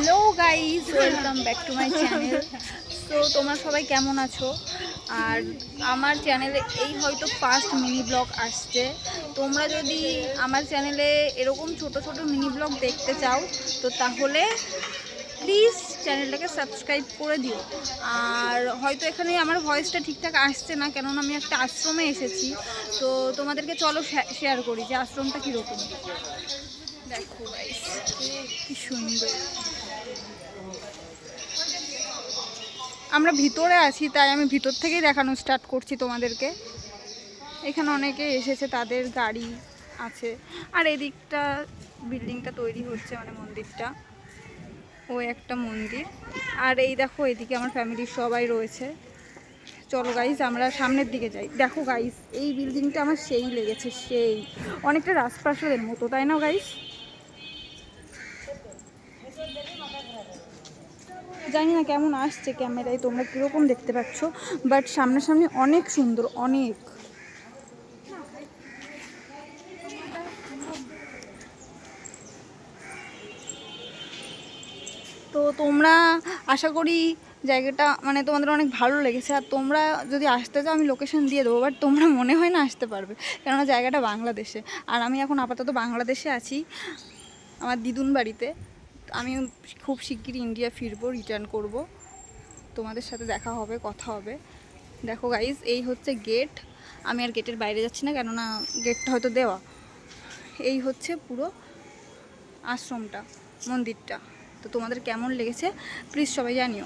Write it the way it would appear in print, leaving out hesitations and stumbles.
Hello guys, welcome back to my channel. তো তোমরা সবাই কেমন আছো? আর আমার চ্যানেলে এই হয়তো ফার্স্ট মিনি ব্লগ আসছে। তোমরা যদি আমার চ্যানেলে এরকম ছোট ছোট মিনি ব্লগ দেখতে চাও তো তাহলে প্লিজ চ্যানেলটাকে সাবস্ক্রাইব করে দিও। আর হয়তো এখানে আমার ভয়েসটা ঠিকঠাক আসছে না, কেননা আমি একটা আশ্রমে এসেছি। তো তোমাদেরকে চলো শেয়ার করি যে আশ্রমটা কীরকম। দেখো গাইস, কি সুন্দর। আমরা ভিতরে আছি, তাই আমি ভিতর থেকেই দেখানো স্টার্ট করছি তোমাদেরকে। এখানে অনেকে এসেছে, তাদের গাড়ি আছে। আর এদিকটা বিল্ডিংটা তৈরি হচ্ছে, মানে মন্দিরটা, ও একটা মন্দির। আর এই দেখো, এদিকে আমার ফ্যামিলির সবাই রয়েছে। চলো গাইস, আমরা সামনের দিকে যাই। দেখো গাইস, এই বিল্ডিংটা আমার সেই লেগেছে, সেই অনেকটা রাজপ্রাসাদের মতো, তাই না গাইস? জানি না কেমন আসছে ক্যামেরায়, তোমরা কীরকম দেখতে পাচ্ছ, বাট সামনাসামনি অনেক সুন্দর, অনেক। তো তোমরা আশা করি জায়গাটা মানে তোমাদের অনেক ভালো লেগেছে। আর তোমরা যদি আসতে চাও আমি লোকেশন দিয়ে দেবো, বাট তোমরা মনে হয় না আসতে পারবে, কেননা জায়গাটা বাংলাদেশে। আর আমি এখন আপাতত বাংলাদেশে আছি, আমার দিদুন বাড়িতে। আমি খুব শিগগিরই ইন্ডিয়া ফিরবো, রিটার্ন করব। তোমাদের সাথে দেখা হবে, কথা হবে। দেখো গাইজ, এই হচ্ছে গেট। আমি আর গেটের বাইরে যাচ্ছি না, কেননা গেটটা হয়তো দেওয়া। এই হচ্ছে পুরো আশ্রমটা, মন্দিরটা। তো তোমাদের কেমন লেগেছে প্লিজ সবাই জানিও।